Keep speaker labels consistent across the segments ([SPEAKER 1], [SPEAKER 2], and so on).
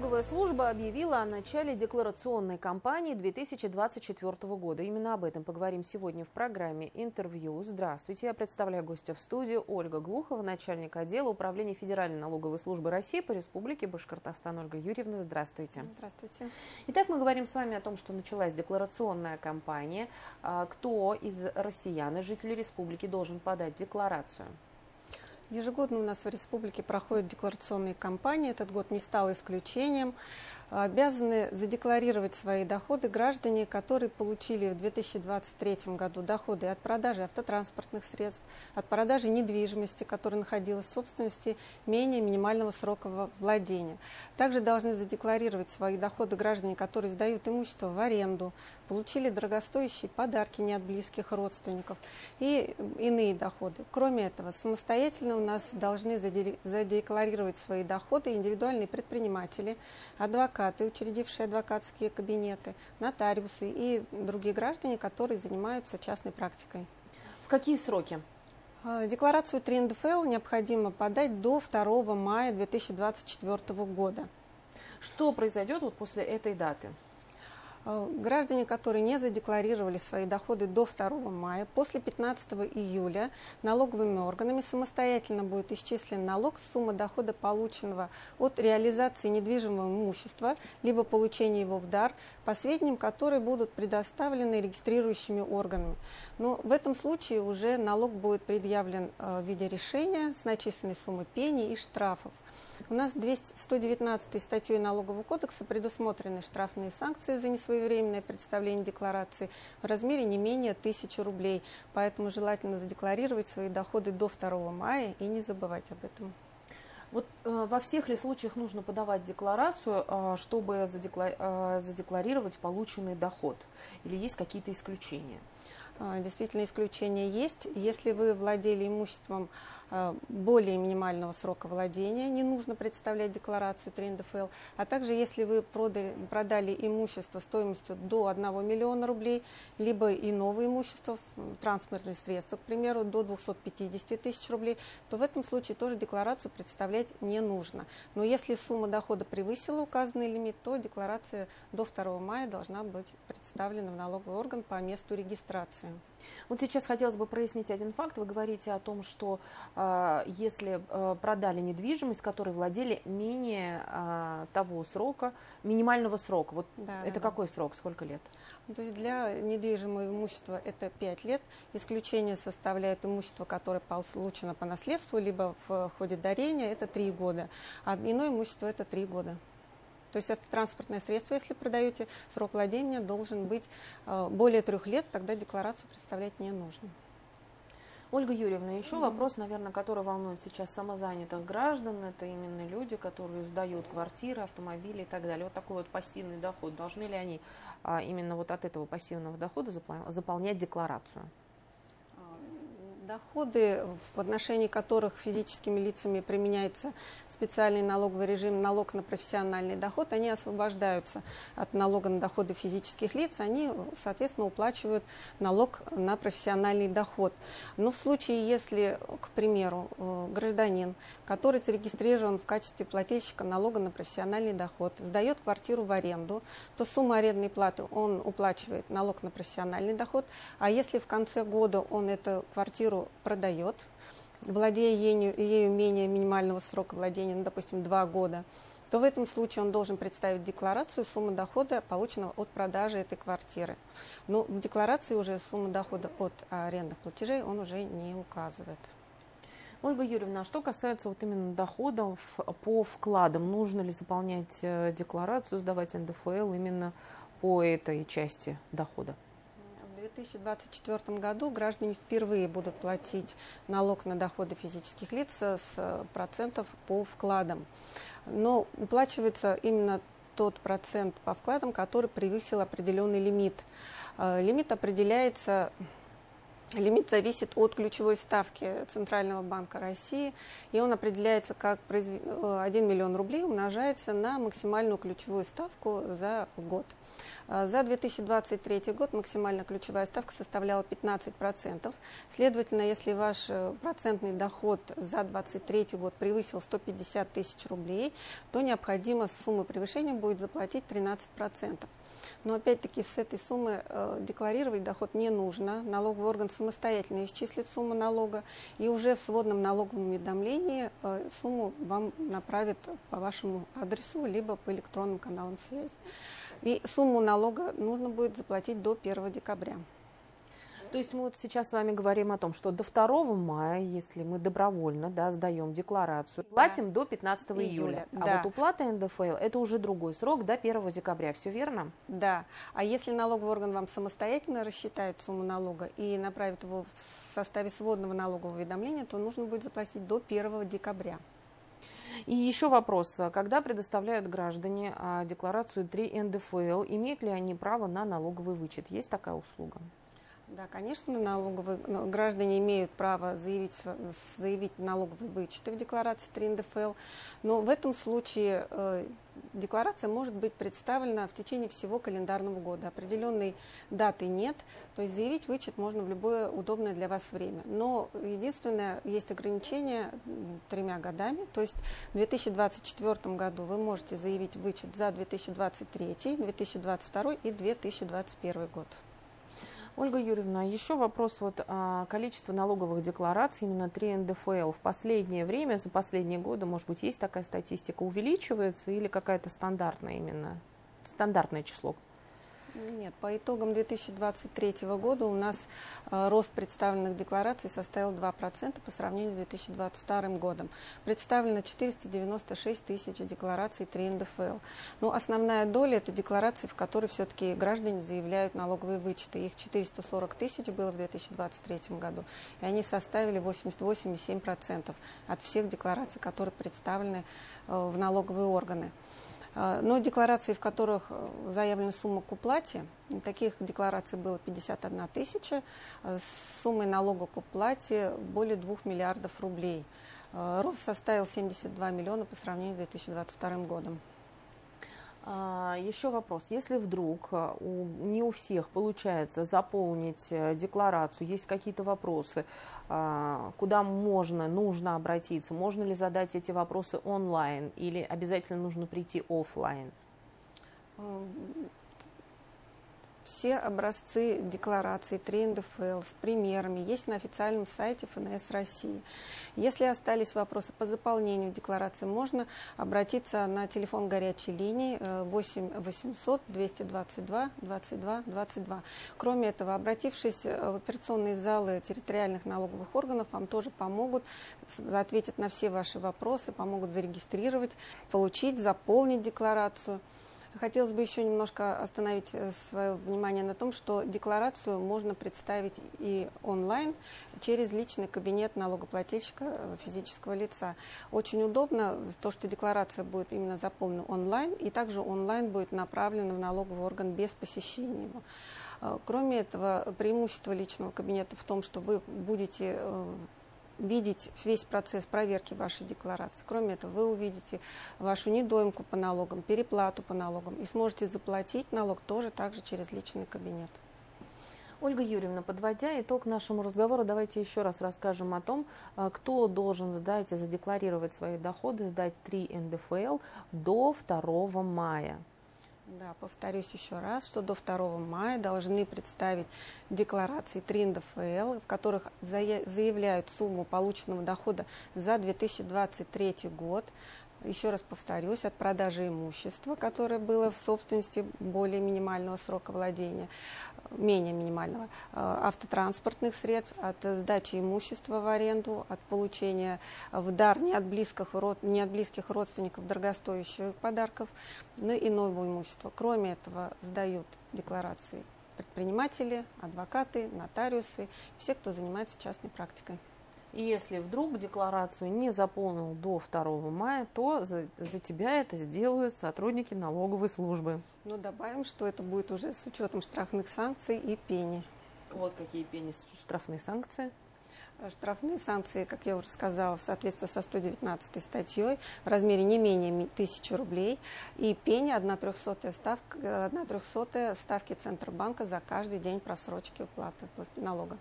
[SPEAKER 1] Налоговая служба объявила о начале декларационной кампании 2024 года. Именно об этом поговорим сегодня в программе «Интервью». Здравствуйте, я представляю гостя в студии Ольга Глухова, начальник отдела управления Федеральной налоговой службы России по Республике Башкортостан. Ольга Юрьевна, здравствуйте.
[SPEAKER 2] Здравствуйте.
[SPEAKER 1] Итак, мы говорим с вами о том, что началась декларационная кампания. Кто из россиян и жителей республики должен подать декларацию?
[SPEAKER 2] Ежегодно у нас в республике проходят декларационные кампании, этот год не стал исключением. Обязаны задекларировать свои доходы граждане, которые получили в 2023 году доходы от продажи автотранспортных средств, от продажи недвижимости, которая находилась в собственности менее минимального срока владения. Также должны задекларировать свои доходы граждане, которые сдают имущество в аренду, получили дорогостоящие подарки не от близких родственников и иные доходы. Кроме этого, самостоятельно у нас должны задекларировать свои доходы индивидуальные предприниматели, адвокаты, учредившие адвокатские кабинеты, нотариусы и другие граждане, которые занимаются частной практикой.
[SPEAKER 1] В какие сроки?
[SPEAKER 2] Декларацию 3 НДФЛ необходимо подать до 2 мая 2024 года.
[SPEAKER 1] Что произойдет после этой даты?
[SPEAKER 2] Граждане, которые не задекларировали свои доходы до 2 мая, после 15 июля налоговыми органами самостоятельно будет исчислен налог с суммы дохода, полученного от реализации недвижимого имущества, либо получения его в дар, по сведениям, которые будут предоставлены регистрирующими органами. Но в этом случае уже налог будет предъявлен в виде решения с начисленной суммой пений и штрафов. У нас 119 статьей Налогового кодекса предусмотрены штрафные санкции за несвоевременное представление декларации в размере не менее 1000 рублей. Поэтому желательно задекларировать свои доходы до 2 мая и не забывать об этом.
[SPEAKER 1] Вот во всех ли случаях нужно подавать декларацию, чтобы задекларировать полученный доход? Или есть какие-то исключения?
[SPEAKER 2] Действительно, исключения есть. Если вы владели имуществом более минимального срока владения, не нужно представлять декларацию 3 НДФЛ. А также, если вы продали имущество стоимостью до 1 миллиона рублей, либо иного имущества, транспортные средства, к примеру, до 250 тысяч рублей, то в этом случае тоже декларацию представлять не нужно. Но если сумма дохода превысила указанный лимит, то декларация до 2 мая должна быть представлена в налоговый орган по месту регистрации.
[SPEAKER 1] Вот сейчас хотелось бы прояснить один факт. Вы говорите о том, что если продали недвижимость, которой владели менее того срока, минимального срока, вот
[SPEAKER 2] да,
[SPEAKER 1] это какой срок, сколько лет?
[SPEAKER 2] То есть для недвижимого имущества это 5 лет. Исключение составляет имущество, которое получено по наследству, либо в ходе дарения, это 3 года. А иное имущество это 3 года. То есть автотранспортное средство, если продаете, срок владения должен быть более 3 лет, тогда декларацию представлять не нужно.
[SPEAKER 1] Ольга Юрьевна, еще вопрос, наверное, который волнует сейчас самозанятых граждан, это именно люди, которые сдают квартиры, автомобили и так далее. Вот такой вот пассивный доход. Должны ли они именно вот от этого пассивного дохода заполнять декларацию?
[SPEAKER 2] Доходы, в отношении которых физическими лицами применяется специальный налоговый режим, налог на профессиональный доход, они освобождаются от налога на доходы физических лиц, они, соответственно, уплачивают налог на профессиональный доход. Но в случае, если, к примеру, гражданин, который зарегистрирован в качестве плательщика налога на профессиональный доход, сдает квартиру в аренду, то сумма арендной платы он уплачивает налог на профессиональный доход, а если в конце года он эту квартиру продает, владея ею менее минимального срока владения, ну, допустим, 2 года, то в этом случае он должен представить декларацию суммы дохода, полученного от продажи этой квартиры. Но в декларации уже сумму дохода от арендных платежей он уже не указывает.
[SPEAKER 1] Ольга Юрьевна, а что касается вот именно доходов по вкладам, нужно ли заполнять декларацию, сдавать НДФЛ именно по этой части дохода?
[SPEAKER 2] В 2024 году граждане впервые будут платить налог на доходы физических лиц с процентов по вкладам. Но уплачивается именно тот процент по вкладам, который превысил определенный лимит. Лимит определяется Лимит зависит от ключевой ставки Центрального банка России, и он определяется как 1 миллион рублей умножается на максимальную ключевую ставку за год. За 2023 год максимальная ключевая ставка составляла 15%. Следовательно, если ваш процентный доход за 2023 год превысил 150 тысяч рублей, то необходимо с суммы превышения будет заплатить 13%. Но опять-таки с этой суммы декларировать доход не нужно. Налоговый орган самостоятельно исчислит сумму налога, и уже в сводном налоговом уведомлении сумму вам направят по вашему адресу, либо по электронным каналам связи. И сумму налога нужно будет заплатить до 1 декабря.
[SPEAKER 1] То есть мы вот сейчас с вами говорим о том, что до 2 мая, если мы добровольно сдаем декларацию, платим до 15 июля. А
[SPEAKER 2] да.
[SPEAKER 1] вот уплата НДФЛ – это уже другой срок, до 1 декабря. Все верно?
[SPEAKER 2] Да. А если налоговый орган вам самостоятельно рассчитает сумму налога и направит его в составе сводного налогового уведомления, то нужно будет заплатить до 1 декабря.
[SPEAKER 1] И еще вопрос. Когда предоставляют граждане декларацию 3 НДФЛ, имеют ли они право на налоговый вычет? Есть такая услуга?
[SPEAKER 2] Да, конечно, граждане имеют право заявить налоговые вычеты в декларации 3 НДФЛ, но в этом случае декларация может быть представлена в течение всего календарного года. Определенной даты нет, то есть заявить вычет можно в любое удобное для вас время. Но единственное, есть ограничение 3 годами, то есть в 2024 году вы можете заявить вычет за 2023, 2022 и 2021 год.
[SPEAKER 1] Ольга Юрьевна, еще вопрос. Количество налоговых деклараций, именно 3 НДФЛ, в последнее время, за последние годы, может быть, есть такая статистика, увеличивается или какая-то стандартное число?
[SPEAKER 2] Нет, по итогам 2023 года у нас рост представленных деклараций составил 2% по сравнению с 2022 годом. Представлено 496 тысяч деклараций 3 НДФЛ. Но основная доля – это декларации, в которых все-таки граждане заявляют налоговые вычеты. Их 440 тысяч было в 2023 году, и они составили 88,7% от всех деклараций, которые представлены в налоговые органы. Но декларации, в которых заявлена сумма к уплате, таких деклараций было 51 тысяча, с суммой налога к уплате более 2 миллиардов рублей. Рост составил 72 миллиона по сравнению с 2022 годом.
[SPEAKER 1] Еще вопрос. Если вдруг не у всех получается заполнить декларацию, есть какие-то вопросы, куда нужно обратиться, можно ли задать эти вопросы онлайн или обязательно нужно прийти офлайн?
[SPEAKER 2] Все образцы деклараций 3 НДФЛ с примерами есть на официальном сайте ФНС России. Если остались вопросы по заполнению декларации, можно обратиться на телефон горячей линии 8 800 222 22 22. Кроме этого, обратившись в операционные залы территориальных налоговых органов, вам тоже помогут, ответят на все ваши вопросы, помогут зарегистрировать, получить, заполнить декларацию. Хотелось бы еще немножко остановить свое внимание на том, что декларацию можно представить и онлайн через личный кабинет налогоплательщика физического лица. Очень удобно то, что декларация будет именно заполнена онлайн, и также онлайн будет направлена в налоговый орган без посещения его. Кроме этого, преимущество личного кабинета в том, что вы будете видеть весь процесс проверки вашей декларации. Кроме этого, вы увидите вашу недоимку по налогам, переплату по налогам и сможете заплатить налог тоже также через личный кабинет.
[SPEAKER 1] Ольга Юрьевна, подводя итог нашему разговору, давайте еще раз расскажем о том, кто должен сдать и задекларировать свои доходы, сдать 3 НДФЛ до 2 мая.
[SPEAKER 2] Да, повторюсь еще раз, что до 2 мая должны представить декларации 3 НДФЛ, в которых заявляют сумму полученного дохода за 2023 год. Еще раз повторюсь, от продажи имущества, которое было в собственности более минимального срока владения, менее минимального, автотранспортных средств, от сдачи имущества в аренду, от получения в дар не от близких родственников дорогостоящих подарков, но и иного имущества. Кроме этого, сдают декларации предприниматели, адвокаты, нотариусы, все, кто занимается частной практикой.
[SPEAKER 1] И если вдруг декларацию не заполнил до 2 мая, то за тебя это сделают сотрудники налоговой службы.
[SPEAKER 2] Но добавим, что это будет уже с учетом штрафных санкций и пени.
[SPEAKER 1] Вот какие пени, штрафные санкции.
[SPEAKER 2] Штрафные санкции, как я уже сказала, в соответствии со 119 статьей в размере не менее 1000 рублей. И пени 1/300 ставки Центробанка за каждый день просрочки уплаты налога.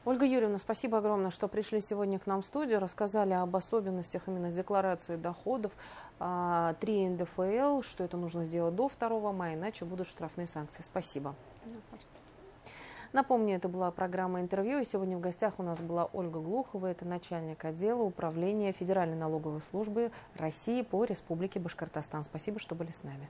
[SPEAKER 1] Ольга Юрьевна, спасибо огромное, что пришли сегодня к нам в студию, рассказали об особенностях именно декларации доходов 3 НДФЛ, что это нужно сделать до 2 мая, иначе будут штрафные санкции. Спасибо. Напомню, это была программа «Интервью», и сегодня в гостях у нас была Ольга Глухова, это начальник отдела управления Федеральной налоговой службы России по Республике Башкортостан. Спасибо, что были с нами.